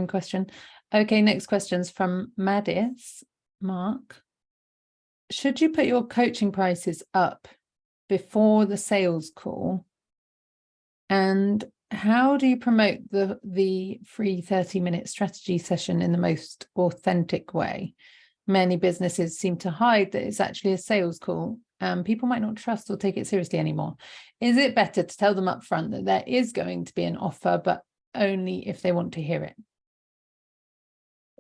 boring question. Okay, next question's from Madis. Mark, should you put your coaching prices up before the sales call? And how do you promote the free 30-minute strategy session in the most authentic way? Many businesses seem to hide that it's actually a sales call, and people might not trust or take it seriously anymore. Is it better to tell them up front that there is going to be an offer, but only if they want to hear it?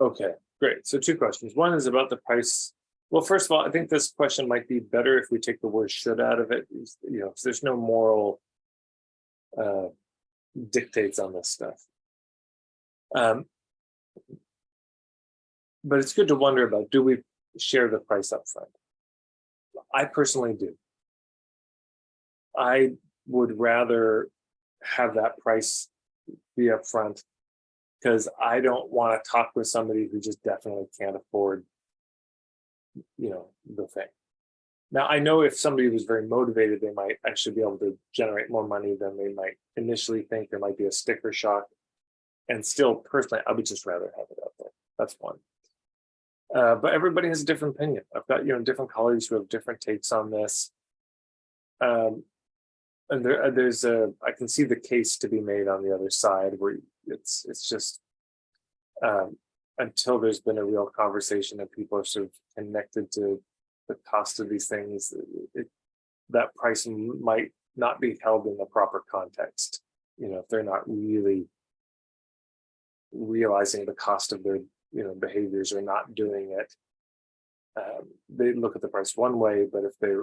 Okay, great. So 2 questions. One is about the price. Well, first of all, I think this question might be better if we take the word should out of it. You know, there's no moral dictates on this stuff. But it's good to wonder about, do we share the price up front? I personally do. I would rather have that price be up front, because I don't want to talk with somebody who just definitely can't afford, you know, the thing. Now, I know if somebody was very motivated, they might actually be able to generate more money than they might initially think. There might be a sticker shock. And still, personally, I would just rather have it up there. That's one. But everybody has a different opinion. I've got, different colleagues who have different takes on this. And I can see the case to be made on the other side, where it's just until there's been a real conversation and people are sort of connected to the cost of these things, that price might not be held in the proper context. If they're not really realizing the cost of their behaviors or not doing it, they look at the price one way, but if they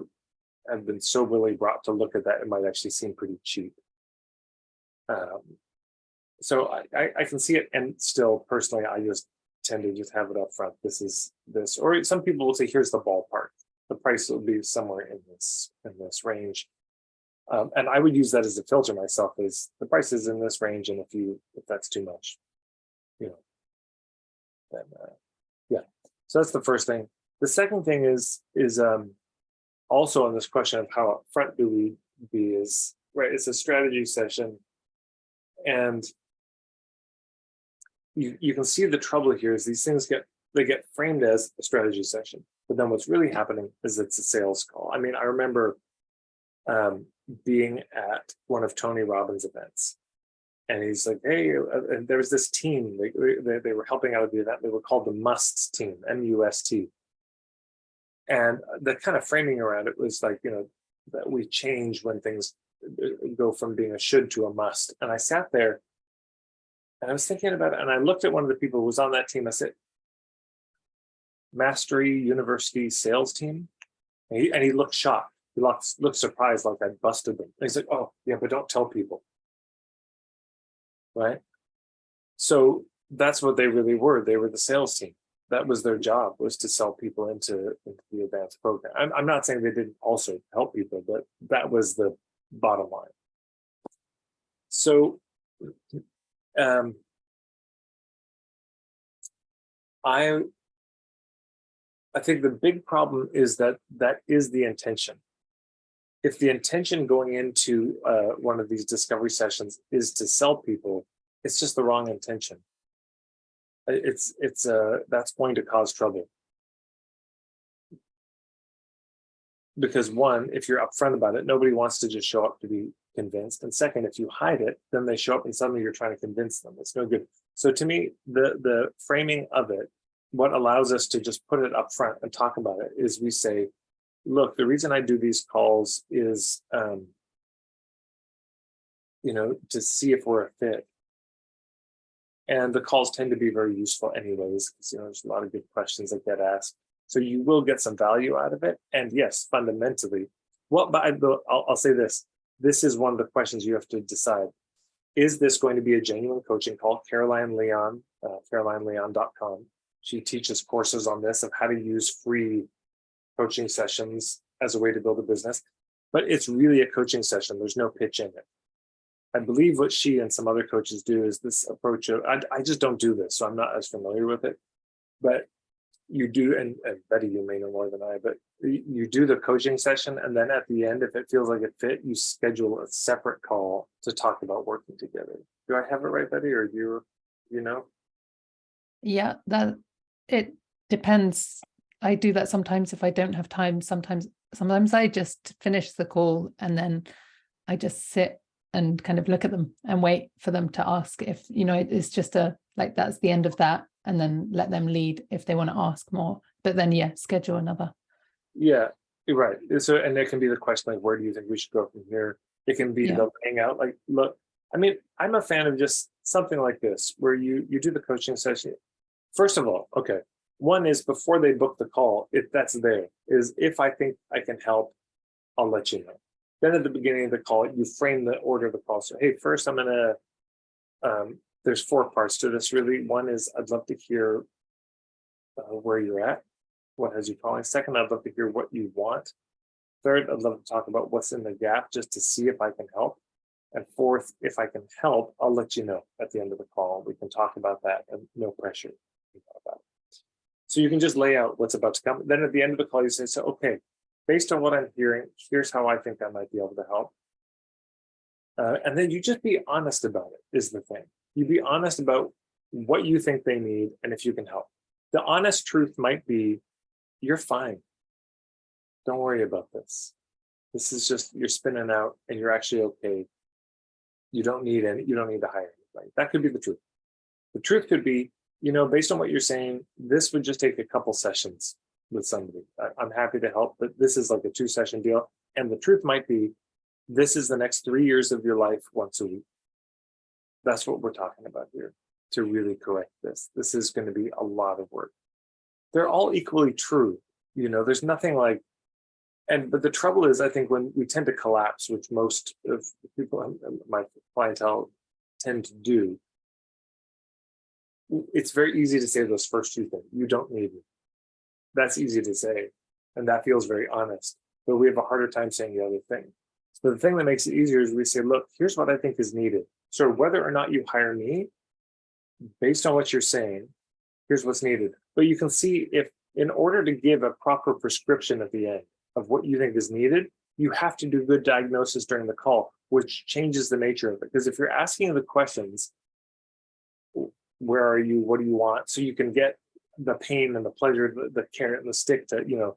have been soberly brought to look at that, it might actually seem pretty cheap. So I can see it, and still personally, I just tend to just have it up front. This is this, or some people will say, here's the ballpark. The price will be somewhere in this range. And I would use that as a filter myself, is the price is in this range, and if that's too much, then yeah. So that's the first thing. The second thing is also on this question of how upfront do we be, is right. It's a strategy session, and you can see the trouble here is these things get framed as a strategy session, but then what's really happening is it's a sales call. I mean, I remember being at one of Tony Robbins' events, and he's like, hey, and there was this team, they were helping out at the event. They were called the MUST team, MUST. And the kind of framing around it was like, that we change when things go from being a should to a must. And I sat there and I was thinking about it, and I looked at one of the people who was on that team. I said, Mastery University sales team. And he looked shocked. He looked surprised, like I busted them. And he's like, oh, yeah, but don't tell people. Right? So that's what they really were. They were the sales team. That was their job, was to sell people into the advanced program. I'm not saying they didn't also help people, but that was the bottom line. So I think the big problem is that is the intention. If the intention going into one of these discovery sessions is to sell people, it's just the wrong intention. That's going to cause trouble. Because one, if you're upfront about it, nobody wants to just show up to be convinced. And second, if you hide it, then they show up and suddenly you're trying to convince them. It's no good. So to me, the framing of it, what allows us to just put it up front and talk about it, is we say, look, the reason I do these calls is, to see if we're a fit. And the calls tend to be very useful anyways, because there's a lot of good questions that get asked. So you will get some value out of it. And yes, fundamentally, but I'll say this. This is one of the questions you have to decide. Is this going to be a genuine coaching call? Caroline Leon, carolineleon.com. She teaches courses on this, of how to use free coaching sessions as a way to build a business. But it's really a coaching session. There's no pitch in it. I believe what she and some other coaches do is this approach of, I just don't do this, so I'm not as familiar with it. But you do, and Betty, you may know more than I, but you do the coaching session, and then at the end, if it feels like it fit, you schedule a separate call to talk about working together. Do I have it right, Betty, or do you know? Yeah, that it depends. I do that sometimes if I don't have time. Sometimes I just finish the call and then I just sit and kind of look at them and wait for them to ask if, it's just like that's the end of that, and then let them lead if they want to ask more. But then schedule another. Yeah, you're right. So, and there can be the question like, where do you think we should go from here? It can be the laying out. Like, look, I mean, I'm a fan of just something like this, where you do the coaching session. First of all, okay, one is before they book the call, if that's there, is if I think I can help, I'll let you know. Then at the beginning of the call, you frame the order of the call. So, hey, first I'm gonna. There's 4 parts to this, really. One is I'd love to hear where you're at. What has you calling? Second, I'd love to hear what you want. Third, I'd love to talk about what's in the gap just to see if I can help. And fourth, if I can help, I'll let you know at the end of the call. We can talk about that and no pressure. So you can just lay out what's about to come. Then at the end of the call, you say, so, okay, based on what I'm hearing, here's how I think I might be able to help. And then you just be honest about it is the thing. You be honest about what you think they need and if you can help. The honest truth might be, you're fine. Don't worry about this. This is just, you're spinning out and you're actually okay. You don't need to hire anybody. That could be the truth. The truth could be, based on what you're saying, this would just take a couple sessions with somebody. I'm happy to help, but this is like a 2-session deal. And the truth might be, this is the next 3 years of your life once a week. That's what we're talking about here to really correct this. This is going to be a lot of work. They're all equally true. There's nothing like, but the trouble is, I think when we tend to collapse, which most of the people in my clientele tend to do, it's very easy to say those first 2 things. You don't need me. That's easy to say. And that feels very honest. But we have a harder time saying the other thing. So the thing that makes it easier is we say, look, here's what I think is needed. So whether or not you hire me, based on what you're saying, here's what's needed. But you can see if in order to give a proper prescription at the end of what you think is needed, you have to do good diagnosis during the call, which changes the nature of it. Because if you're asking the questions, where are you? What do you want? So you can get the pain and the pleasure, the carrot and the stick to,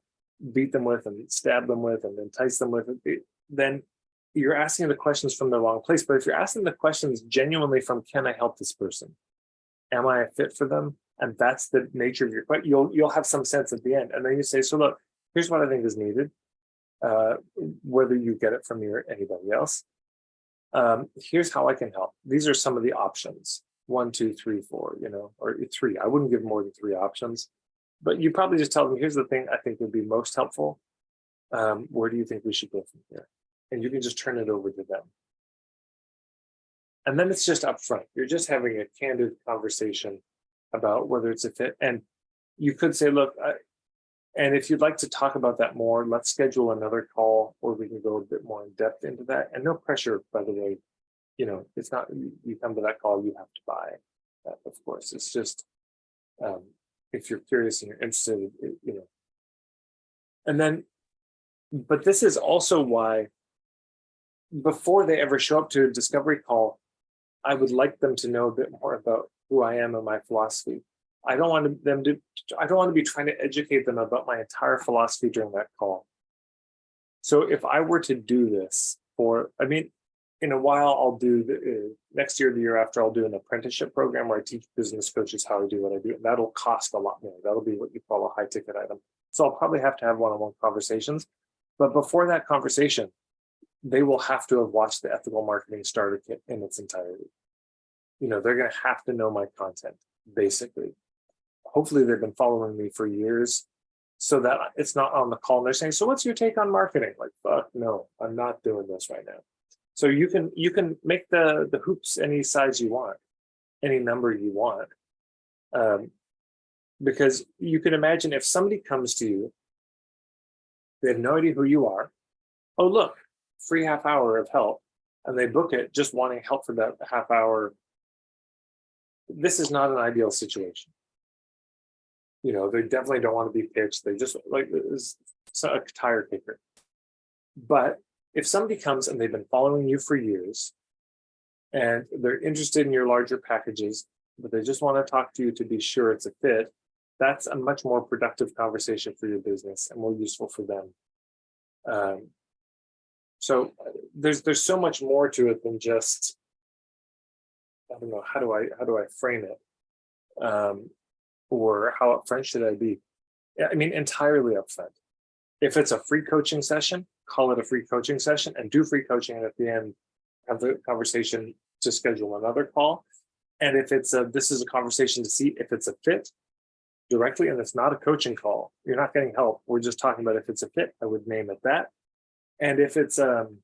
beat them with and stab them with and entice them with, then you're asking the questions from the wrong place. But if you're asking the questions genuinely from, can I help this person? Am I a fit for them? And that's the nature of your question. You'll have some sense at the end. And then you say, so look, here's what I think is needed, whether you get it from me or anybody else. Here's how I can help. These are some of the options. 1, 2, 3, 4, or 3. I wouldn't give more than 3 options, but you probably just tell them, here's the thing I think would be most helpful. Where do you think we should go from here? And you can just turn it over to them. And then it's just upfront. You're just having a candid conversation about whether it's a fit. And you could say, look, and if you'd like to talk about that more, let's schedule another call where we can go a bit more in depth into that. And no pressure, by the way. It's not, you come to that call, you have to buy that, of course. It's just, if you're curious and you're interested, And then, but this is also why, before they ever show up to a discovery call, I would like them to know a bit more about who I am and my philosophy. I don't want to be trying to educate them about my entire philosophy during that call. So if I were to do this in a while, I'll do next year, the year after, I'll do an apprenticeship program where I teach business coaches how to do what I do. And that'll cost a lot more. That'll be what you call a high ticket item. So I'll probably have to have one-on-one conversations. But before that conversation, they will have to have watched the Ethical Marketing Starter Kit in its entirety. They're going to have to know my content, basically. Hopefully they've been following me for years so that it's not on the call and they're saying, so what's your take on marketing? Like, fuck no, I'm not doing this right now. So you can make the hoops any size you want, any number you want. Because you can imagine if somebody comes to you, they have no idea who you are. Oh, look, free half hour of help. And they book it just wanting help for that half hour. This is not an ideal situation. They definitely don't want to be pitched. They just like, it's a tire kicker. But if somebody comes and they've been following you for years and they're interested in your larger packages, but they just want to talk to you to be sure it's a fit, that's a much more productive conversation for your business and more useful for them. So there's so much more to it than just, I don't know, how do I frame it, or how upfront should I be? Yeah, I mean, entirely upfront. If it's a free coaching session, call it a free coaching session and do free coaching, and at the end have the conversation to schedule another call. And if it's this is a conversation to see if it's a fit directly, and it's not a coaching call, you're not getting help. We're just talking about if it's a fit, I would name it that. And if it's those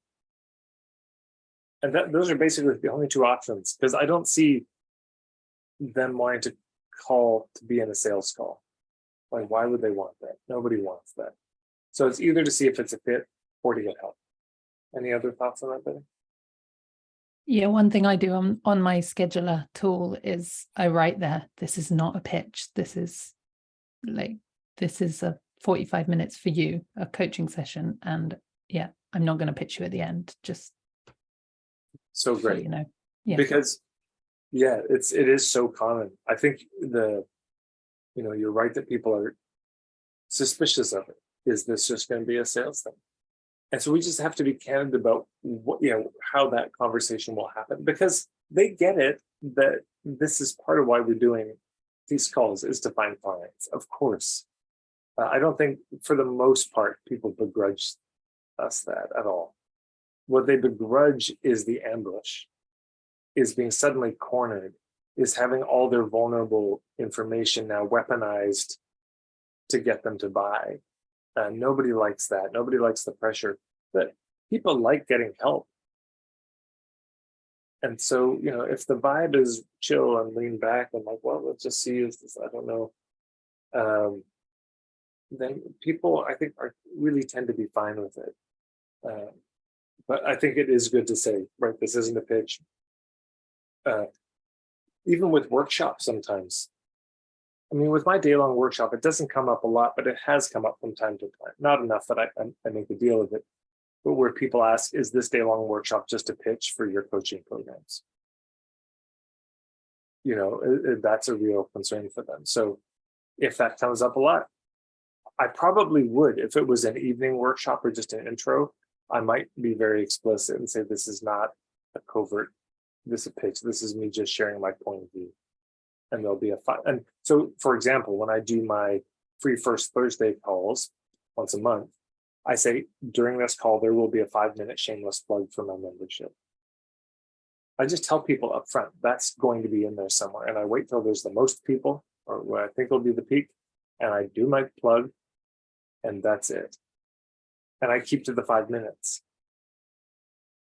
are basically the only two options, because I don't see them wanting to call to be in a sales call. Like, why would they want that? Nobody wants that. So it's either to see if it's a fit or to get help. Any other thoughts on that, Betty? Yeah, one thing I do on my scheduler tool is I write there, this is not a pitch. This is a 45 minutes for you, a coaching session. And yeah, I'm not going to pitch you at the end. Just so great. So you know, yeah. Because yeah, it is so common. I think you're right that people are suspicious of it. Is this just going to be a sales thing? And so we just have to be candid about what, how that conversation will happen, because they get it that this is part of why we're doing these calls, is to find clients. Of course, I don't think for the most part people begrudge us that at all. What they begrudge is the ambush, is being suddenly cornered, is having all their vulnerable information now weaponized to get them to buy. Nobody likes that. Nobody likes the pressure. But people like getting help. And so, if the vibe is chill and lean back and like, well, let's just see, is this, I don't know. Then people, I think, really tend to be fine with it. But I think it is good to say, right, this isn't a pitch. Even with workshops sometimes. I mean, with my day-long workshop, it doesn't come up a lot, but it has come up from time to time. Not enough that I make a deal of it, but where people ask, is this day-long workshop just a pitch for your coaching programs? That's a real concern for them. So if that comes up a lot, I probably would. If it was an evening workshop or just an intro, I might be very explicit and say, this is not a covert, this is a pitch. This is me just sharing my point of view. And there'll be a fun. And so, for example, when I do my free First Thursday calls once a month, I say during this call, there will be a 5-minute shameless plug for my membership. I just tell people up front, that's going to be in there somewhere. And I wait till there's the most people, or what I think will be the peak, and I do my plug, and that's it. And I keep to the 5 minutes.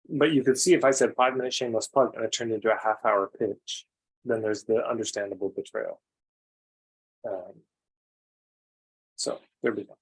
But you could see if I said 5-minute shameless plug and it turned into a half-hour pitch, then there's the understandable betrayal. So there we go.